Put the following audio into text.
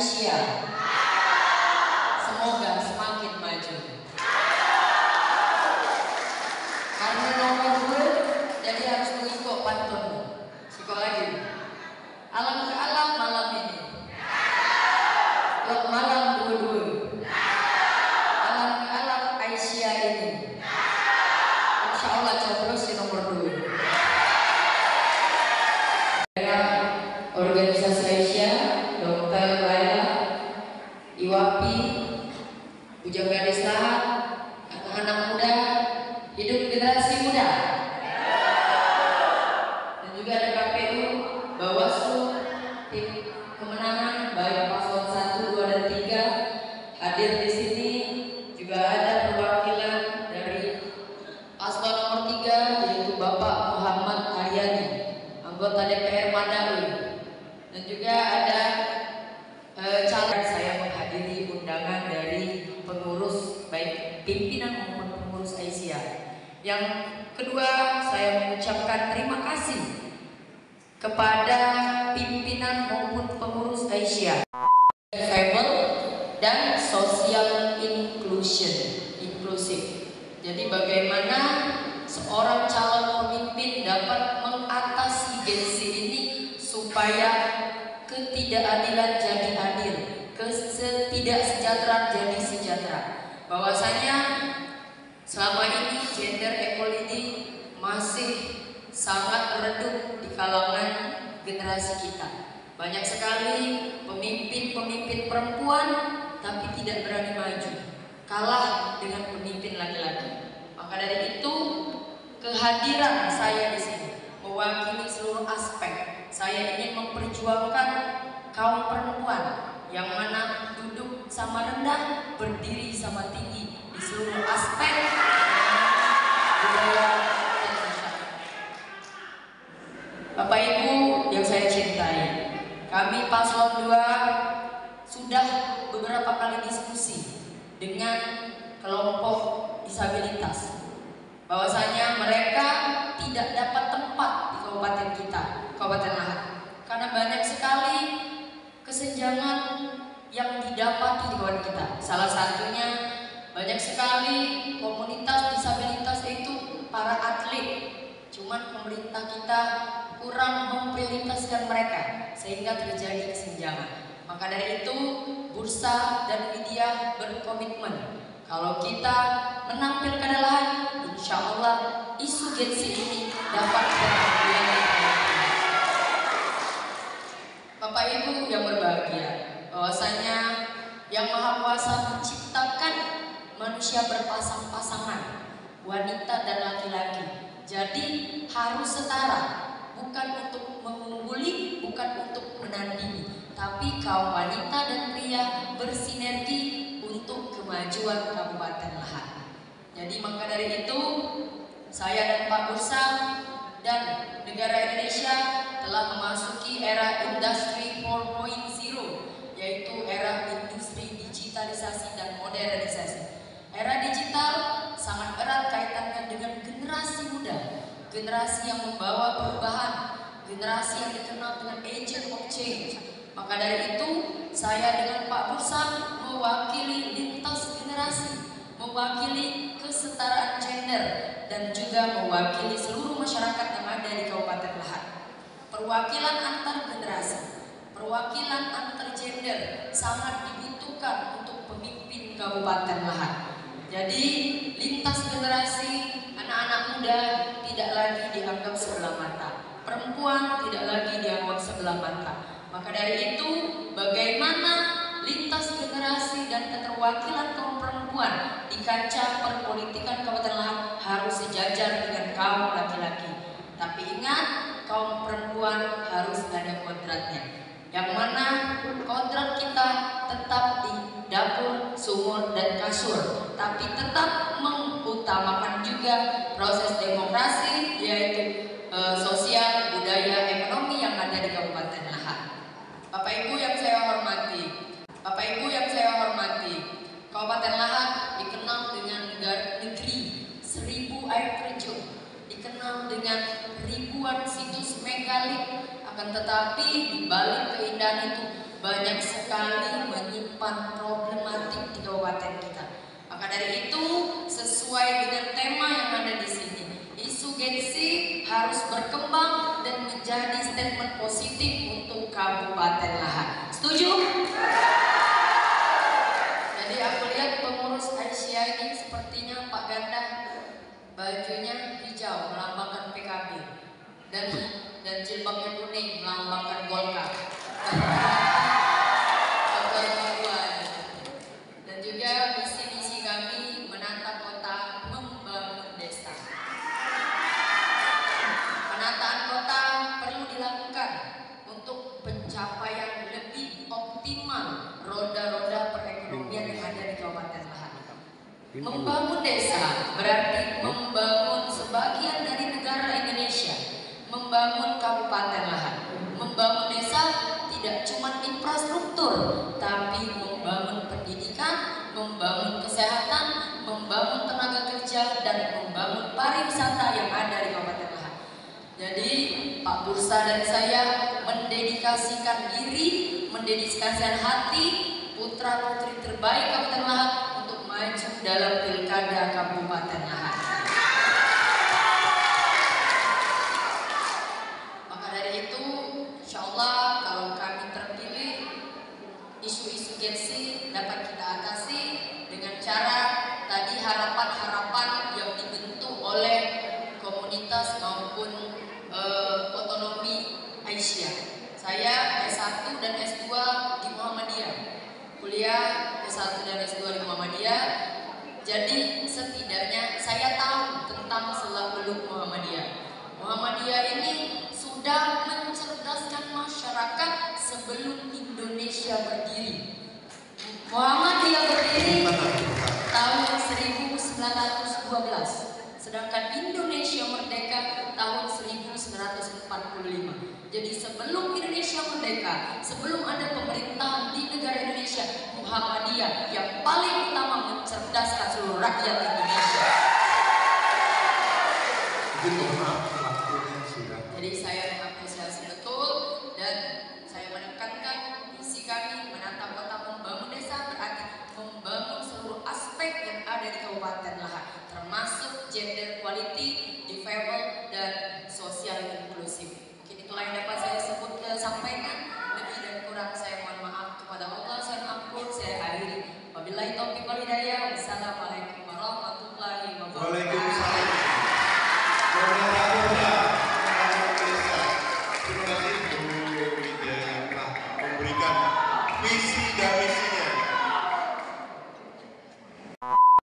Aisyah. Semoga semakin maju. Karena nomor 2, jadi harus mengikut pantun. Sikok lagi. Alam ke alam malam ini. Malam 22. Alam ke alam Aisyah ini. Insya Allah coblos di nomor 2. Organisasi Aisyah, Dr. Laila, IWAPI, Bujang Gadis Lahat, anak-anak muda, hidup generasi muda. Dan juga ada KPU, Bawaslu, tim kemenangan baik paslon 1, 2, dan 3 hadir di sini. Juga ada perwakilan dari paslon nomor 3 yaitu Bapak Muhammad Aryadi, anggota DPR Madawi. Dan juga ada calon. Saya menghadiri undangan dari pengurus baik pimpinan maupun pengurus Aisyah. Yang kedua, saya mengucapkan terima kasih kepada pimpinan maupun pengurus Aisyah. Fable dan social inklusif. Jadi bagaimana seorang calon pemimpin dapat mengatasi gengsi ini supaya ketidakadilan jadi adil, ketidaksejahteraan jadi sejahtera. Bahwasanya selama ini gender equality masih sangat redup di kalangan generasi kita. Banyak sekali pemimpin perempuan tapi tidak berani maju, kalah dengan pemimpin laki-laki. Maka dari itu kehadiran saya di sini mewakili seluruh aspek. Saya ingin memperjuangkan kaum perempuan yang mana duduk sama rendah, berdiri sama tinggi di seluruh aspek budaya dan masyarakat. Bapak Ibu yang saya cintai, kami paslon 2 sudah beberapa kali diskusi dengan kelompok disabilitas, bahwasanya mereka tidak dapat tempat di kabupaten kita, Kabupaten Lahat, karena banyak sekali kesenjangan yang didapati di kabupaten kita. Salah satunya banyak sekali komunitas disabilitas itu para atlet, cuman pemerintah kita kurang memprioritaskan mereka sehingga terjadi kesenjangan. Maka dari itu Bursa dan media berkomitmen kalau kita menampilkan Lahat, insya Allah isu gengsi ini dapat berkelanjutan. Bapak Ibu yang berbahagia, bahwasanya Yang Maha Kuasa menciptakan manusia berpasang-pasangan, wanita dan laki-laki. Jadi harus setara, bukan untuk mengungguli, bukan untuk menandingi, tapi kaum wanita dan pria bersinergi untuk kemajuan Kabupaten Lahat. Jadi maka dari itu saya dan Pak Bursa dan negara Indonesia telah memasuki era industri 4.0, yaitu era industri digitalisasi dan modernisasi. Era digital sangat erat kaitannya dengan generasi muda, generasi yang membawa perubahan, generasi yang dikenal dengan agent of change. Maka dari itu saya dengan Pak Bursa mewakili lintas generasi, mewakili kesetaraan gender, dan juga mewakili seluruh masyarakat yang ada di Kabupaten Lahat. Perwakilan antar generasi, perwakilan antar gender sangat dibutuhkan untuk pemimpin Kabupaten Lahat. Jadi lintas generasi, anak-anak muda tidak lagi dianggap sebelah mata, perempuan tidak lagi dianggap sebelah mata. Maka dari itu bagaimana lintas generasi dan keterwakilan kaum perempuan di kancah perpolitikan Kabupaten Lahat harus sejajar dengan kaum laki-laki. Tapi ingat, kaum perempuan harus ada kodratnya, yang mana kodrat kita tetap di dapur, sumur, dan kasur, tapi tetap mengutamakan juga proses demokrasi, yaitu sosial, budaya, ekonomi yang ada di Kabupaten Lahat. Bapak Ibu yang saya hormati, Kabupaten Lahat dikenal dengan negeri 1000 air terjun, dikenal dengan ribuan situs megalit, akan tetapi di balik keindahan itu banyak sekali sekali menyimpan problematik di kabupaten kita. Maka dari itu, sesuai dengan tema yang ada di sini, isu Gen Z harus berkembang dan menjadi statement positif untuk Kabupaten Lahat. Setuju? Jadi aku lihat pengurus Aisyah ini sepertinya Pak Ganda bajunya hijau melambangkan PKB dan jilbabnya kuning melambangkan Golkar. Dan juga visi-misi kami menata kota, membangun desa. Penataan kota perlu dilakukan untuk pencapaian lebih optimal roda-roda perekonomian yang ada di Kabupaten Lahat. Membangun desa berarti membangun sebagian dari negara Indonesia, membangun Kabupaten Lahat. Membangun desa tidak cuma infrastruktur, tapi membangun pendidikan, membangun kesehatan, membangun tenaga kerja, dan membangun pariwisata yang ada di Kabupaten Lahat. Jadi Pak Bursa dan saya mendedikasikan diri, mendedikasikan hati putra-putri terbaik Kabupaten Lahat untuk maju dalam pilkada Kabupaten Lahat. Maka dari itu, insya Allah kalau kami terpilih, isu-isu Gen Z dapat kita atasi dengan cara tadi harapan-harapan yang dibentuk oleh komunitas maupun otonomi Aisyah. Saya S1 dan S2 di Muhammadiyah, kuliah S1 dan S2 di Muhammadiyah. Jadi setidaknya saya tahu tentang seluk-beluk Muhammadiyah. Muhammadiyah ini sudah mencerdaskan masyarakat sebelum Indonesia berdiri. Muhammadiyah berdiri tahun 1912, sedangkan Indonesia merdeka tahun 1945. Jadi sebelum Indonesia merdeka, sebelum ada pemerintahan di negara Indonesia, Muhammadiyah yang paling utama mencerdaskan seluruh rakyat Indonesia. Jadi saya mengapresiasi betul dan saya menekankan visi kami menata kota, membangun desa berarti membangun seluruh aspek yang ada di Kabupaten Lahat, termasuk gender equality, difabel, dan sosial inklusif. Mungkin itulah yang dapat saya sampaikan. Lebih dan kurang saya mohon maaf kepada Allah. Saya ampun, saya akhiri. Wabillahi taufiq wal hidayah. Wassalamualaikum warahmatullahi wabarakatuh. Waalaikumsalam. Terima kasih Bu Widya yang telah memberikan visi dan misinya